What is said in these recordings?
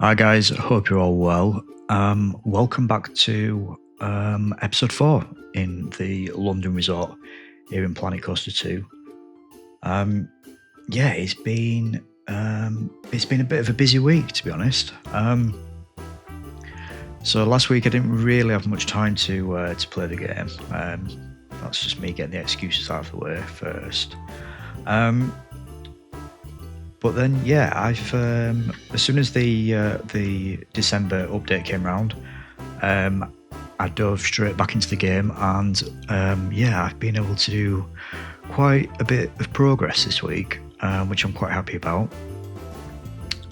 Hi guys, hope you're all well. Welcome back to episode 4 in the London resort here in Planet Coaster 2. Yeah, it's been a bit of a busy week, to be honest. So last week I didn't really have much time to play the game. That's just me getting the excuses out of the way first. But then, yeah, I've as soon as the December update came around, I dove straight back into the game, and yeah, I've been able to do quite a bit of progress this week, which I'm quite happy about.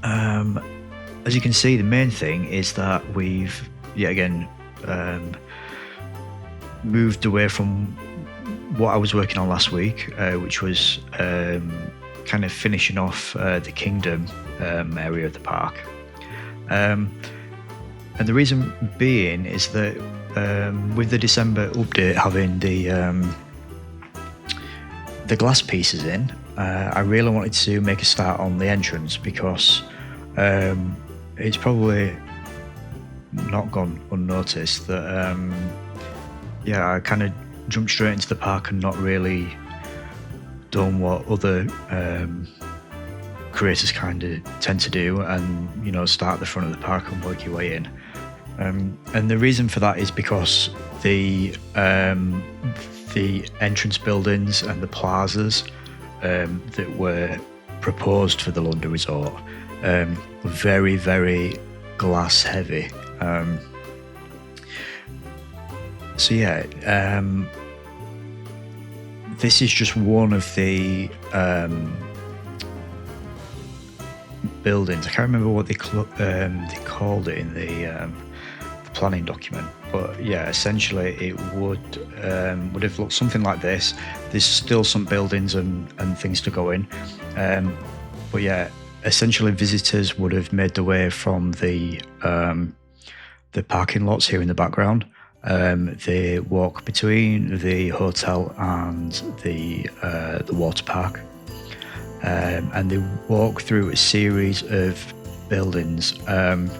As you can see, the main thing is that we've yet again moved away from what I was working on last week, which was kind of finishing off the Kingdom area of the park. And the reason being is that with the December update having the glass pieces in, I really wanted to make a start on the entrance because it's probably not gone unnoticed that yeah, I kind of jumped straight into the park and not really done what other creators kind of tend to do, and start at the front of the park and work your way in. And the reason for that is because the entrance buildings and the plazas that were proposed for the London Resort were very, very glass heavy. So yeah, this is just one of the buildings. I can't remember what they called it in the planning document, but yeah, essentially it would have looked something like this. There's still some buildings and things to go in, but yeah, essentially visitors would have made their way from the parking lots here in the background. They walk between the hotel and the water park, and they walk through a series of buildings, kind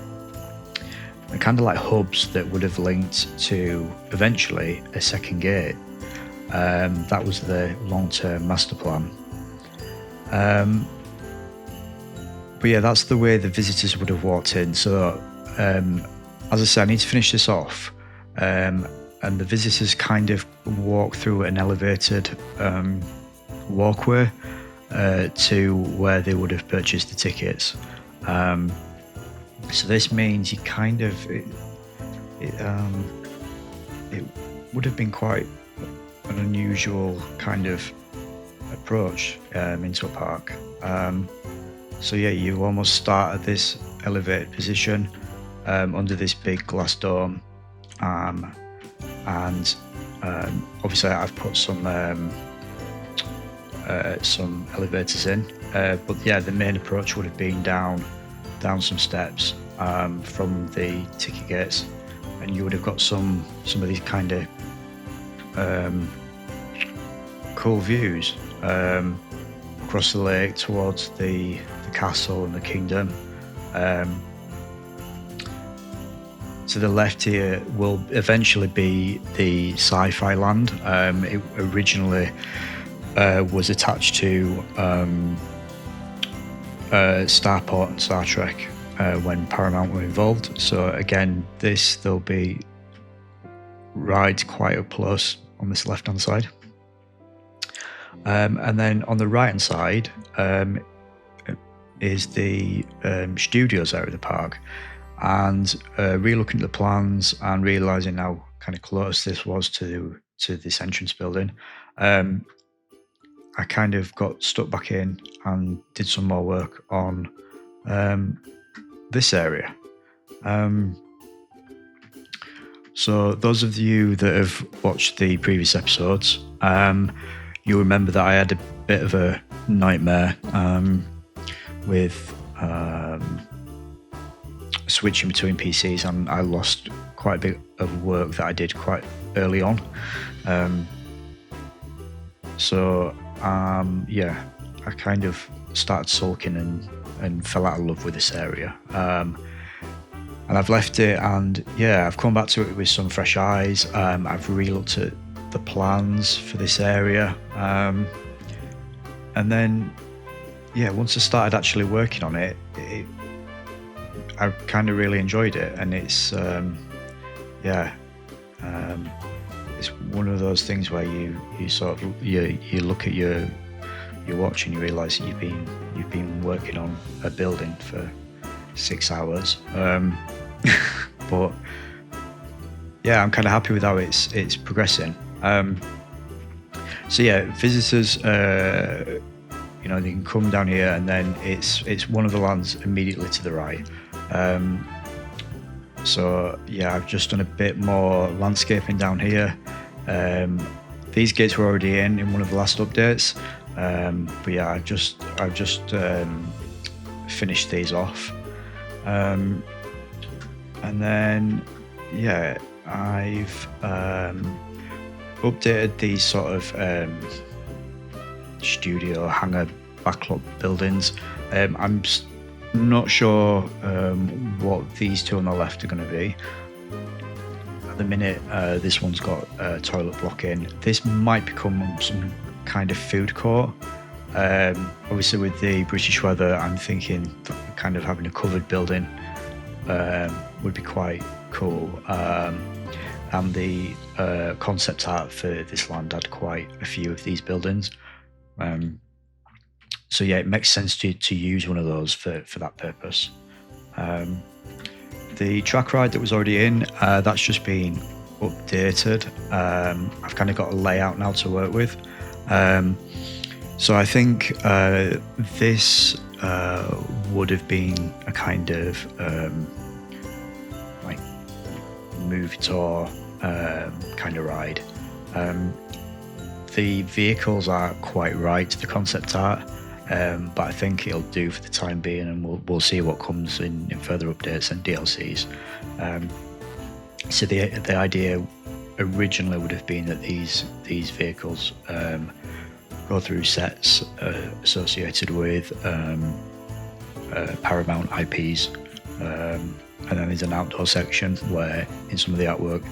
of like hubs that would have linked to eventually a second gate. That was the long-term master plan. But yeah, that's the way the visitors would have walked in. So as I said, I need to finish this off. And the visitors kind of walk through an elevated walkway to where they would have purchased the tickets. So this means you kind of it would have been quite an unusual kind of approach into a park. So yeah, you almost start at this elevated position under this big glass dome. And obviously I've put some elevators in, but yeah, the main approach would have been down some steps from the ticket gates, and you would have got some of these kind of cool views across the lake towards the castle and the kingdom. To the left here will eventually be the sci-fi land. It originally was attached to Starport and Star Trek when Paramount were involved. So again, there'll be rides quite up close on this left-hand side. And then on the right-hand side is the studios area of the park. And re-looking at the plans and realising how kind of close this was to this entrance building, I kind of got stuck back in and did some more work on this area. So those of you that have watched the previous episodes, you'll remember that I had a bit of a nightmare with switching between PCs, and I lost quite a bit of work that I did quite early on. So yeah, I kind of started sulking and fell out of love with this area. and I've left it, and yeah, I've come back to it with some fresh eyes. I've re-looked at the plans for this area, and then yeah, once I started actually working on it, I kind of really enjoyed it, and it's yeah, um, it's one of those things where you sort of you look at your watch and you realise that you've been working on a building for 6 hours, but yeah, I'm kind of happy with how it's progressing. So yeah, visitors, you know, they can come down here, and then it's one of the lands immediately to the right. So yeah, I've just done a bit more landscaping down here. These gates were already in one of the last updates, but yeah, I've just finished these off, and then yeah, I've updated these sort of studio hangar backlot buildings. I'm not sure what these two on the left are going to be. At the minute, this one's got a toilet block in. This might become some kind of food court. Obviously, with the British weather, I'm thinking kind of having a covered building would be quite cool. And the concept art for this land had quite a few of these buildings. So yeah, it makes sense to use one of those for that purpose. The track ride that was already in, that's just been updated. I've kind of got a layout now to work with. So I think this would have been a kind of like movie tour kind of ride. The vehicles are quite right to the concept art, but I think it'll do for the time being, and we'll see what comes in further updates and DLCs. So the idea originally would have been that these vehicles go through sets associated with Paramount IPs, and then there's an outdoor section where in some of the artwork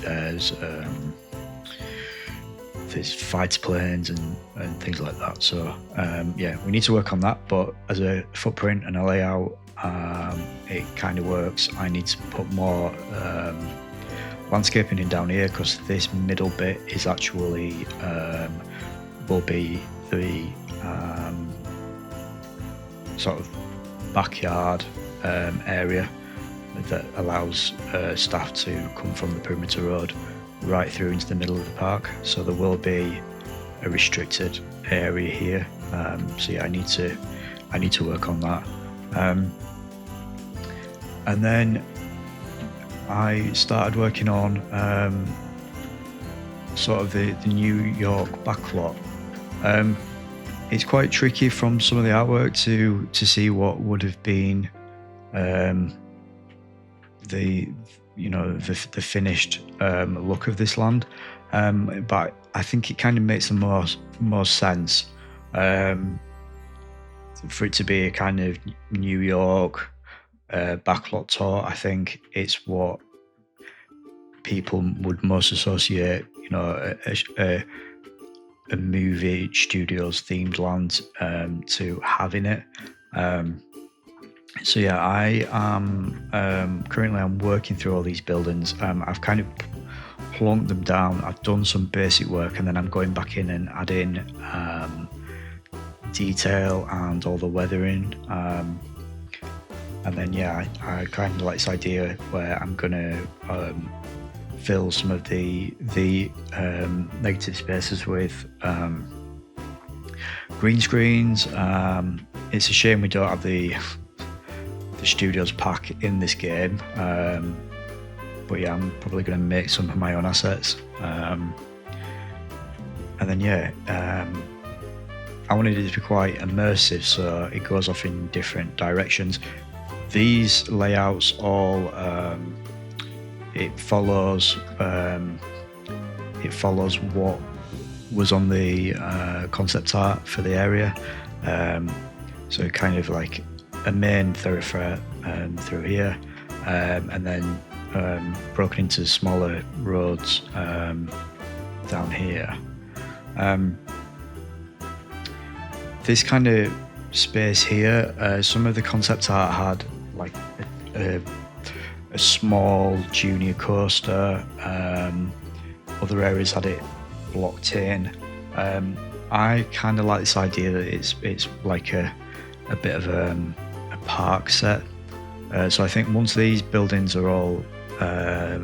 there's fighter planes and things like that. So yeah, we need to work on that, but as a footprint and a layout, it kind of works. I need to put more landscaping in down here, because this middle bit is actually will be the sort of backyard area that allows staff to come from the perimeter road right through into the middle of the park. So there will be a restricted area here. So yeah, I need to work on that. And then I started working on sort of the New York backlot. It's quite tricky from some of the artwork to see what would have been the finished look of this land, but I think it kind of makes the more sense for it to be a kind of New York backlot tour. I think it's what people would most associate, a movie studios themed land to have in it. So yeah, I am currently I'm working through all these buildings. I've kind of plonked them down. I've done some basic work, and then I'm going back in and adding detail and all the weathering. And then yeah, I kind of like this idea where I'm gonna fill some of the negative spaces with green screens. It's a shame we don't have the studios pack in this game, but yeah, I'm probably going to make some of my own assets, and then yeah, I wanted it to be quite immersive, so it goes off in different directions. These layouts all it follows what was on the concept art for the area, so kind of like a main thoroughfare through here, and then broken into smaller roads down here. This kind of space here, some of the concept art had like a small junior coaster. Other areas had it blocked in. I kind of like this idea that it's like a bit of a park set. So I think once these buildings are all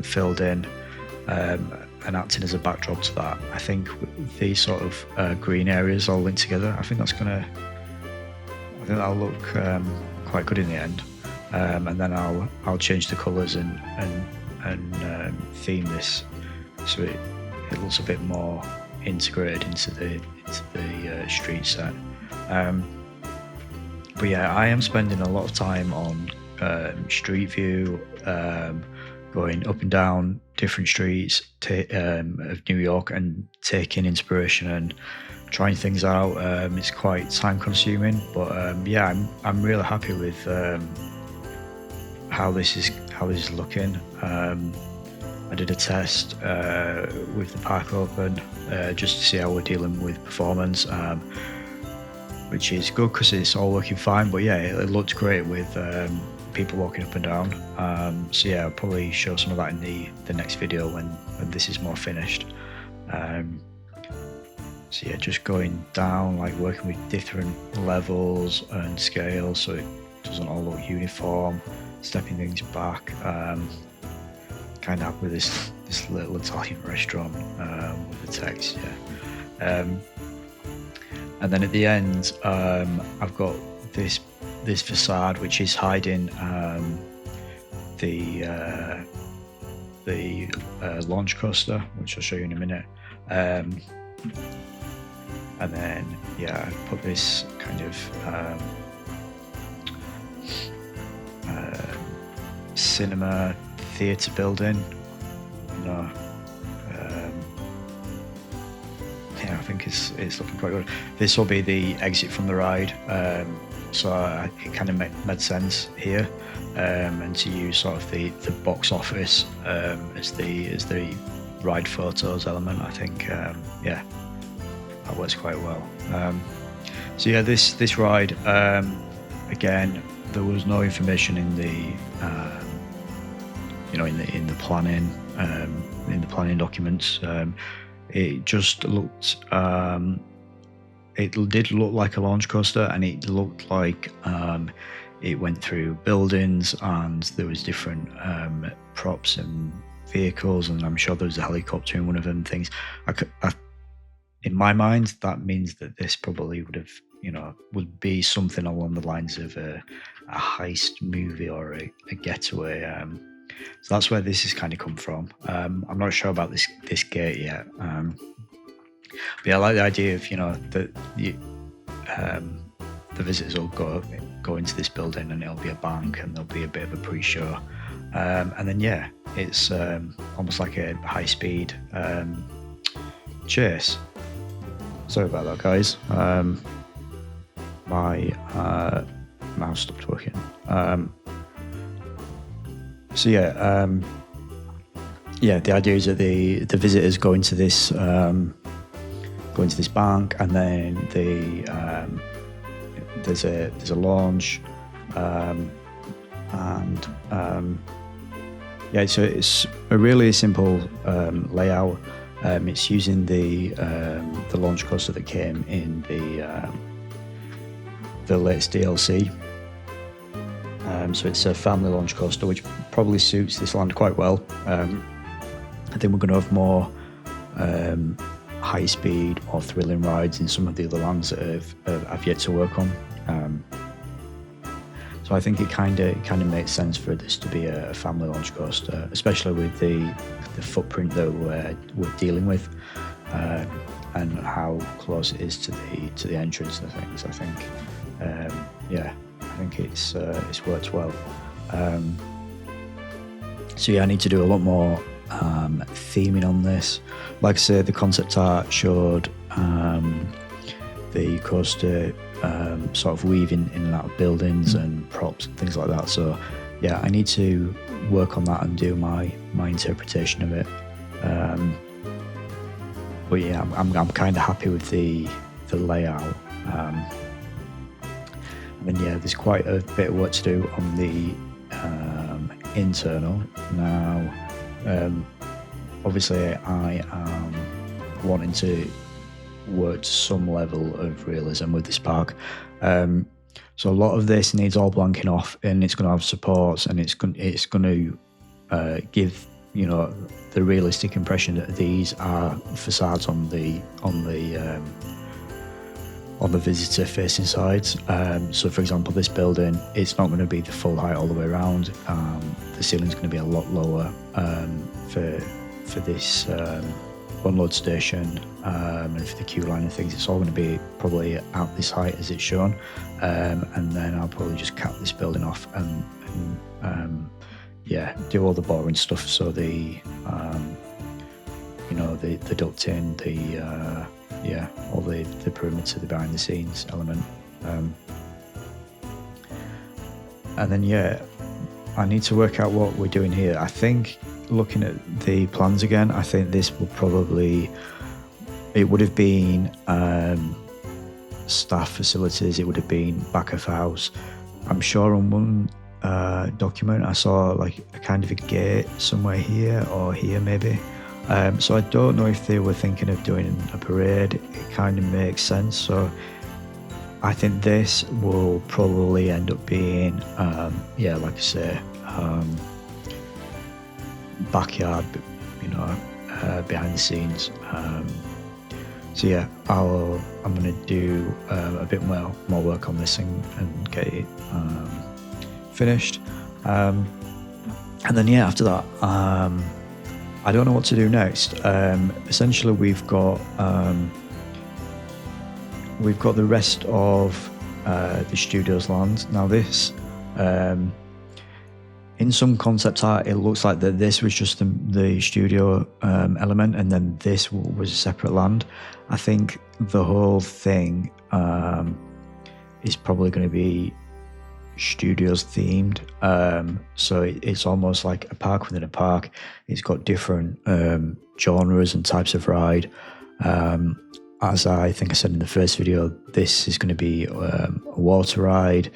filled in and acting as a backdrop to that, I think these sort of green areas all linked together, I think that'll look quite good in the end. And then I'll change the colours and theme this so it looks a bit more integrated into the street set. But yeah, I am spending a lot of time on street view, going up and down different streets of New York and taking inspiration and trying things out. It's quite time consuming, but yeah, I'm really happy with how this is looking. I did a test with the park open just to see how we're dealing with performance, which is good because it's all working fine. But yeah, it looked great with people walking up and down. So yeah, I'll probably show some of that in the next video when this is more finished. So yeah, just going down, like working with different levels and scales so it doesn't all look uniform, stepping things back. Kind of happy with this little Italian restaurant with the text, yeah. And then at the end, I've got this facade which is hiding the launch coaster, which I'll show you in a minute. And then yeah, I put this kind of cinema theatre building. Yeah, I think it's looking quite good. This will be the exit from the ride, so it kind of made sense here, and to use sort of the box office as the ride photos element. I think yeah, that works quite well. So yeah, this ride, again, there was no information in the in the planning documents. It just looked it did look like a launch coaster, and it looked like it went through buildings and there was different props and vehicles, and I'm sure there was a helicopter in one of them things. In my mind, that means that this probably would be something along the lines of a heist movie or a getaway. So that's where this has kind of come from. I'm not sure about this gate yet, but yeah, I like the idea of that the visitors will go into this building and it'll be a bank and there'll be a bit of a pre-show, and then yeah, it's almost like a high-speed chase. Sorry about that, guys. My mouse stopped working. So yeah, the idea is that the visitors go into this bank, and then there's a launch, and yeah, so it's a really simple layout. It's using the launch coaster that came in the latest DLC. So it's a family launch coaster, which probably suits this land quite well. I think we're going to have more high-speed or thrilling rides in some of the other lands that I've yet to work on. So I think it kind of makes sense for this to be a family launch coaster, especially with the footprint that we're dealing with, and how close it is to the entrance and things. I think yeah, I think it's worked well. So yeah, I need to do a lot more theming on this. Like I said, the concept art showed the coaster sort of weaving in and out of buildings and props and things like that. So yeah, I need to work on that and do my interpretation of it. But yeah, I'm kind of happy with the layout. And yeah, there's quite a bit of work to do on the internal. Now, obviously I am wanting to work to some level of realism with this park. So a lot of this needs all blanking off, and it's going to have supports, and it's going to give, you know, the realistic impression that these are facades on the visitor facing sides. So for example, this building, it's not going to be the full height all the way around. The ceiling's going to be a lot lower for this unload station, and for the queue line and things. It's all going to be probably at this height as it's shown, and then I'll probably just cap this building off and yeah, do all the boring stuff. So the you know, the ducting, yeah, all the perimeter, the behind the scenes element, and then yeah, I need to work out what we're doing here. I think, looking at the plans again, I think this will probably, it would have been staff facilities, it would have been back of house. I'm sure on one document I saw like a kind of a gate somewhere here or here maybe. So I don't know if they were thinking of doing a parade. It kind of makes sense. So I think this will probably end up being, yeah, like I say, backyard, you know, behind the scenes. So yeah, I'm going to do a bit more work on this and get it finished. And then yeah, after that, I don't know what to do next. Essentially, we've got the rest of the studio's land. Now this, in some concept art, it looks like that this was just the studio element, and then this was a separate land. I think the whole thing is probably going to be studios themed. So it's almost like a park within a park. It's got different genres and types of ride. As I think I said in the first video, this is going to be a water ride.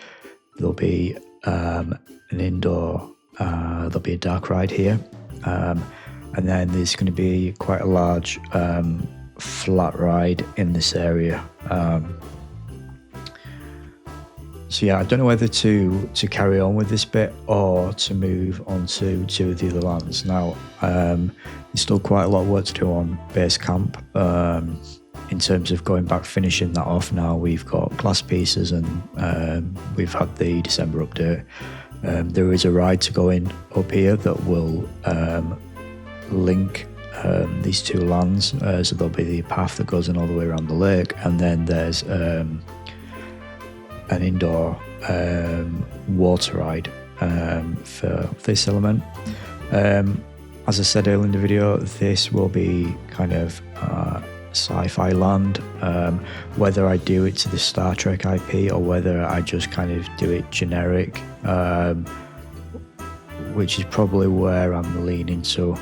There'll be an indoor, there'll be a dark ride here. And then there's going to be quite a large flat ride in this area. So yeah, I don't know whether to carry on with this bit or to move on to two of the other lands. Now, there's still quite a lot of work to do on base camp. In terms of going back, finishing that off. Now we've got glass pieces, and we've had the December update. There is a ride to go in up here that will link these two lands. So there'll be the path that goes in all the way around the lake, and then there's an indoor water ride for this element. As I said earlier in the video, this will be kind of sci-fi land. Whether I do it to the Star Trek IP or whether I just kind of do it generic, which is probably where I'm leaning to,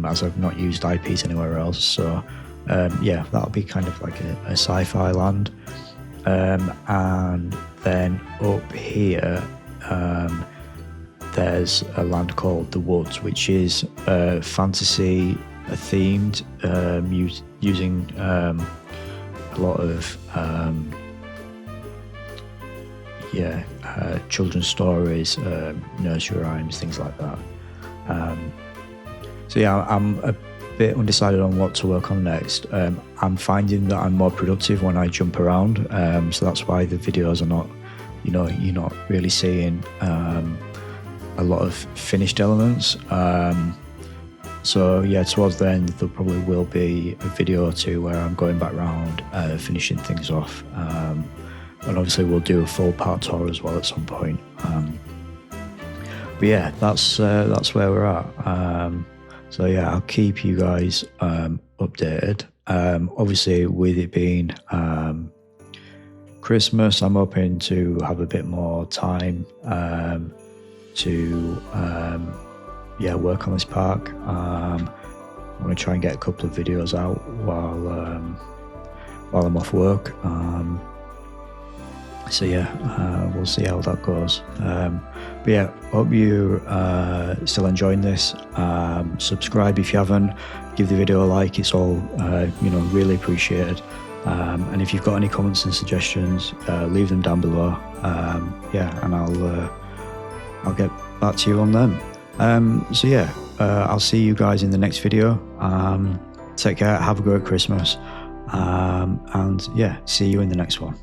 as I've not used IPs anywhere else. So yeah, that'll be kind of like a sci-fi land. And then up here, there's a land called the Woods, which is fantasy themed, using a lot of children's stories, nursery rhymes, things like that. So yeah, I'm a bit undecided on what to work on next. I'm finding that I'm more productive when I jump around, so that's why the videos are not, you know, you're not really seeing a lot of finished elements. So yeah, towards the end there probably will be a video or two where I'm going back around, finishing things off, and obviously we'll do a full part tour as well at some point. But yeah, that's where we're at. So yeah, I'll keep you guys updated. Obviously, with it being Christmas, I'm hoping to have a bit more time to yeah, work on this park. I'm going to try and get a couple of videos out while I'm off work. So yeah, we'll see how that goes. But yeah, hope you still enjoying this. Subscribe if you haven't. Give the video a like. It's all really appreciated. And if you've got any comments and suggestions, leave them down below. Yeah, and I'll get back to you on them. So yeah, I'll see you guys in the next video. Take care. Have a great Christmas. And yeah, see you in the next one.